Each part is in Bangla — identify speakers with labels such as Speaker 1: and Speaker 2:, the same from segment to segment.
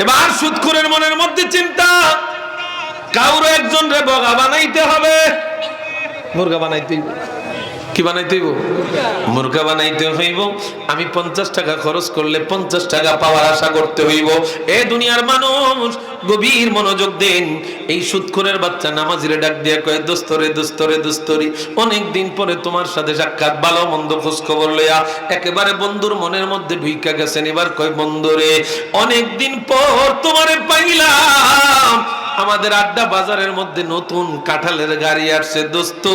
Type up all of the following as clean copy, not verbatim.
Speaker 1: এবার সুদখোরের মনের মধ্যে চিন্তা, কাউরে একজন রে বগা বানাইতে হবে, মুরগা বানাইতে হইব। কি বানাইতে হইব? মুরগা বানাইতে হইব। আমি 50 টাকা খরচ করলে 50 টাকা পাওয়ার আশা করতে হইব। এ দুনিয়ার মানুষ গভীর মনোযোগ দেন। এই সুদখোরের বাচ্চা নামাজিরে ডাক দিয়া কয়, দোস্তরে দোস্তরে দোস্তরি, অনেক দিন পরে তোমার সাথে সাক্ষাৎ, ভালো মন্দ খোঁজ খবর লইয়া একেবারে বন্ধুর মনের মধ্যে ঢুইকা গেছেন। এবার কয়, বন্ধুরে অনেক দিন পর তোমারে পাইলাম, আমাদের আড্ডা বাজারের মধ্যে নতুন কাঁঠালের গাড়ি আসছে, দোস্ত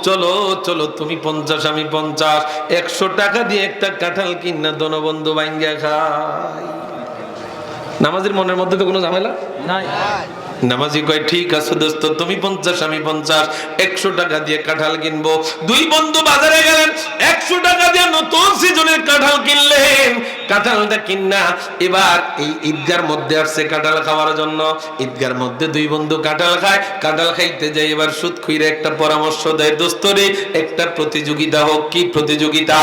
Speaker 1: চলো চলো, তুমি 50 আমি 50, 100 টাকা দিয়ে একটা কাঁঠাল কিনা দোনো বন্ধু ভাঙ্গা খাই। নামাজের মনের মধ্যে তো কোনো ঝামেলা নাই। নামাজি কয়, ঠিক আছে দোস্ত, তুমি 50 আমি 50, 100 টাকা দিয়ে কাঁঠাল কিনবো। দুই বন্ধু বাজারে গেলেন, 100 টাকা দিয়ে নতুন সিজনের কাঁঠাল কিনলেন। কাঁঠালটা কিনা এবার এই ঈদগার মধ্যে আসছে কাঁঠাল খাওয়ার জন্য। ঈদগার মধ্যে দুই বন্ধু কাঁঠাল খায়। কাঁঠাল খাইতে যাই, এবার সুদখোর একটা পরামর্শ দেয়, দোস্তরে একটা প্রতিযোগিতা হোক। কি প্রতিযোগিতা?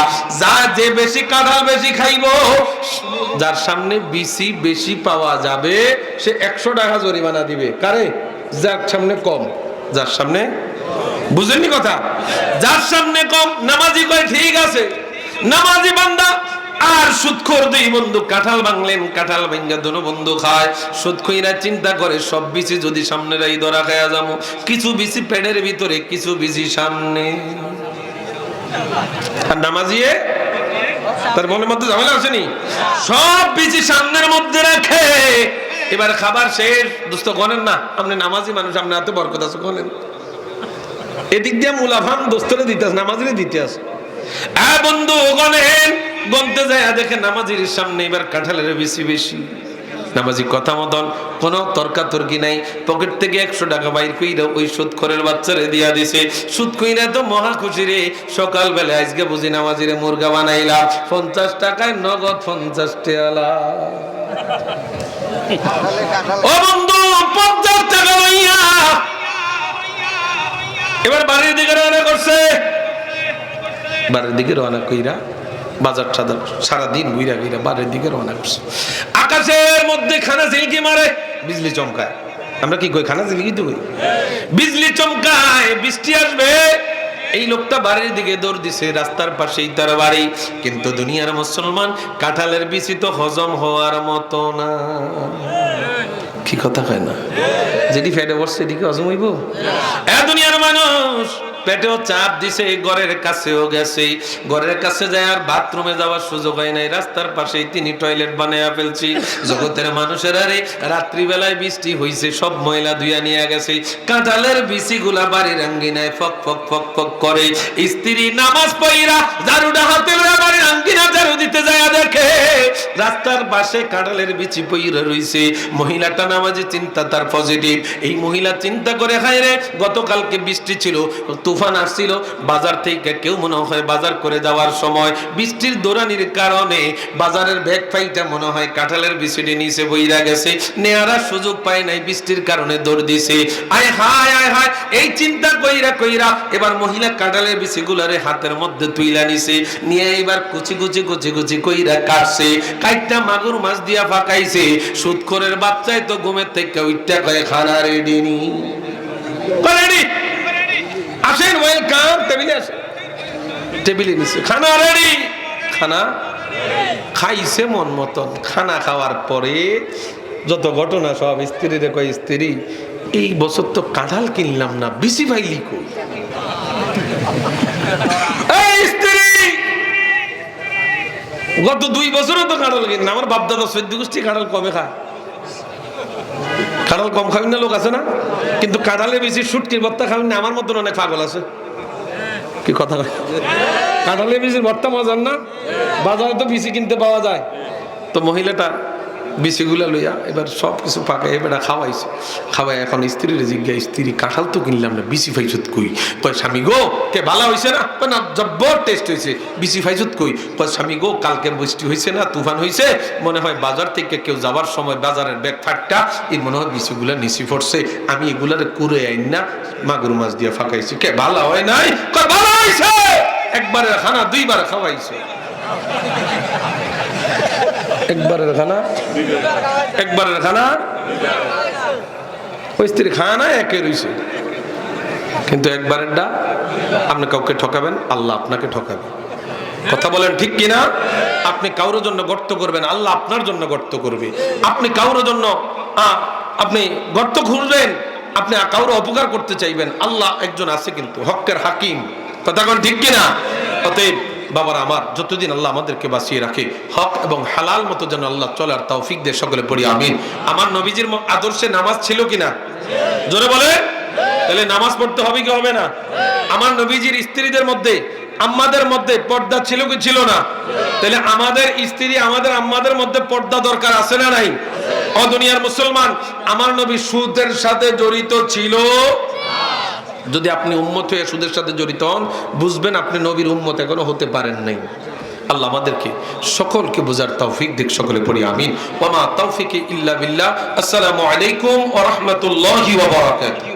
Speaker 1: যে বেশি কাঁঠাল বেশি খাইবো, যার সামনে বিসি বেশি পাওয়া যাবে সে 100 টাকা জরিমানা দিবে। কারে? যার সামনে কম। যার সামনে, বুঝেননি কথা? যার সামনে কম। নামাজি কয়, ঠিক আছে। নামাজি বান্দা আর সুদখোর দুই বন্ধু কাঁঠাল ভাঙলেন। কাঁঠাল ভাঙ্গা দুনো বন্ধু খায়। সুদখোররা চিন্তা করে, সব বিচি যদি সামনে রাই ধরা খায়া যাবো, কিছু বিচি পেটের ভিতরে, কিছু বিচি সামনে। আর নামাজিয়ে তার মনের মধ্যে ঝামেলা আসেনি, সব বিচি সামনের মধ্যে রাখে। এবার খাবার শেষ, দোস্ত গনেন না, আপনি নামাজি মানুষ, আপনি এত বরকত আছে, গনেন। এদিক দিয়ে মুলাফান দোস্তরে দিতে আস, নামাজিরে দিতে আস। বন্ধু গনেন, গনতে যায় দেখে নামাজির সামনে এবার কাঁঠালের বেশি বেশি। নামাজি কথা মতন কোন তর্কাতর্কি নাই, পকেট থেকে 100 টাকা বাইর কইরা ওই সুদখোরের বাচ্চারে দিয়া দিছে। সুদখোররা তো মহা খুশি রে, সকাল বেলা আজকে বুঝি নামাজিরে মুরগা বানাইলাম, 50 টাকায় নগদ 50 টাকা। ও বন্ধু, 50 টাকা লইয়া এবার বাড়ির দিকে রওনা করছে। বাড়ির দিকে রওনা কইরা বাজার টাজার সারাদিন ঘুরা ঘুরা বাড়ির দিকে রওনা করছে। আকাশের মধ্যে খানা ঝিলকি মারে, বিজলি চমকায়। আমরা কি কই? খানা ঝিলকি তো কই। বিজলি চমকায়, বৃষ্টি আসবে। এই লোকটা বাড়ির দিকে দৌড় দিছে, রাস্তার পাশেই তার বাড়ি। কিন্তু দুনিয়ার মুসলমান, কাঁঠালের বিচি তো হজম হওয়ার মতো না। কি কথা কয় না? যেটি ফেটে বসছে এদিকে হজম হইব? দুনিয়ার মানুষ পেটেও চাপ দিছে, ঘরের কাছেও গেছে। ঘরের কাছে যায় আর বাথরুমে যাওয়ার সুযোগ হয় নাই, রাস্তার পাশেই তিনি টয়লেট বানায়া ফেলছি। জগতের মানুষের আরে রাত্রিবেলায় বৃষ্টি হইছে, সব ময়লা ধুইয়া নিয়ে গেছে। কাঁঠালের বিচিগুলা বাড়ির আঙ্গিনায় ফক ফক ফক ফক করে। স্ত্রী নামাজ পড়িরা ঝাড়ুটা হাতে বাড়ির আঙ্গিনা ঝাড়ু দিতে যায়, দেখে রাস্তার পাশে কাঁঠালের বিচি পইরা রইছে। মহিলাটা নামাজে চিন্তা তার পজিটিভ। এই মহিলা চিন্তা করে, হায় রে, গতকালকে বৃষ্টি ছিল, তুফান আসছিল, বাজার থেকে কেউ মনে হয় বাজার করে যাওয়ার সময় বৃষ্টির দৌড়ানির কারণে বাজারের ব্যাগ ফাইটা মনে হয় কাঁঠালের বিচিটি নিচে বইরা গেছে, নেয়ার সুযোগ পায় নাই, বৃষ্টির কারণে দৌড় দিছে। আয় হায় আয় হায়, এই চিন্তা কইরা কইরা এবার মহিলা কাঁঠালের বিচিগুলারে হাতের মধ্যে তুইলা নিছে, নিয়ে এবার কুচি কুচি কুচি কুচি কইরা কাটছে। কাইটটা মাগুর মাছ দিয়া ফাঁকাইছে। সুদখোরের বাচ্চায় তো ঘুমের থেকে উঠতে কয়, খানা রেডি নি? রেডি, আসেন, ওয়েলকাম, টেবিলে আসেন। টেবিলে নিছে, খানা রেডি। খানা খাইছে মন মতন। খানা খাওয়ার পরে যত ঘটনা সব স্ত্রীরে কয়, স্ত্রী, এই বছর তো কাঁঠাল কিনলাম না, বিচি পাইলি কই? এই স্ত্রী, গত 2 বছরও তো কাঁঠাল কিনলাম, আমার বাপ দাদা 14 গোষ্ঠী কাঁঠাল কমে খায়। কাঁঠাল কম খাবেন না লোক আছে না, কিন্তু কাঁঠালের বেশি শুটকির ভর্তা খাবেন না, আমার মতন অনেক পাগল আছে। কি কথা? কাঁঠালের বেশি ভর্তা মজার না? বাজারে তো বিচি কিনতে পাওয়া যায়। তো মহিলাটা বিচিগুলা লইয়া এবার সব কিছু পাকাই এবার খাওয়াইছে। খাওয়াই এখন স্ত্রীর জিজ্ঞা, স্ত্রী, কাঁঠাল তো কিনলাম না, বিচি ফাইছত কই? কয়, স্বামী গো, কে ভালো হয়েছে না? না, জব্বর টেস্ট হয়েছে। বিচি ফাইছত কই? কয়, স্বামী গো, কালকে বৃষ্টি হয়েছে না, তুফান হয়েছে, মনে হয় বাজার থেকে কেউ যাবার সময় বাজারের ব্যাগ ফাটটা এই মনে হয় বিচিগুলা নিচি পড়ছে, আমি এগুলার কুড়ে আইন না মাগুর মাছ দিয়ে ফাঁকাইছি। কে ভালো হয় নাই? কয়, ভালো হয়েছে, একবারে খানা 2 বার খাওয়াইছে। একবারের খানা একবারের খানা ওই স্ত্রীর খানা একে রইছে, কিন্তু একবারেরটা আপনি কাউকে ঠকাবেন, আল্লাহ আপনাকে ঠকাবে। কথা বলেন ঠিক কিনা? আপনি কারোর জন্য গর্ত করবেন, আল্লাহ আপনার জন্য গর্ত করবে। আপনি কারোর জন্য আপনি গর্ত খুঁজবেন, আপনি কারোর অপকার করতে চাইবেন, আল্লাহ একজন আছে কিন্তু হকের হাকিম। কথা বলেন ঠিক কিনা? অতএব বাবারা আমার, যতদিন আল্লাহ আমাদেরকে বাঁচিয়ে রাখে হক এবং হালাল মতো যেন আল্লাহ চলার তৌফিক দিয়ে সকলে পড়ি আমিন। আমার নবীজির আদর্শে নামাজ ছিল কিনা? জোরে বলে। তাহলে নামাজ পড়তে হবে কি হবে না? আমার নবীজির স্ত্রীদের মধ্যে, আম্মাদের মধ্যে পর্দা ছিল কি ছিল না? তাহলে আমাদের স্ত্রী, আমাদের আম্মাদের মধ্যে পর্দা দরকার আছে না নাই? ও দুনিয়ার মুসলমান, আমার নবী সুদের সাথে জড়িত ছিল। যদি আপনি উম্মত হয়ে সুদের সাথে জড়িত হন, বুঝবেন আপনি নবীর উম্মত এখনো হতে পারেন নাই। আল্লাহ আমাদেরকে সকলকে বোঝার তৌফিক দিক, সকলে পড়ি আমিন। ওয়া মা তাওফিকি ইল্লা বিল্লাহ। আসসালামু আলাইকুম ওয়া রাহমাতুল্লাহি ওয়া বারাকাতুহু।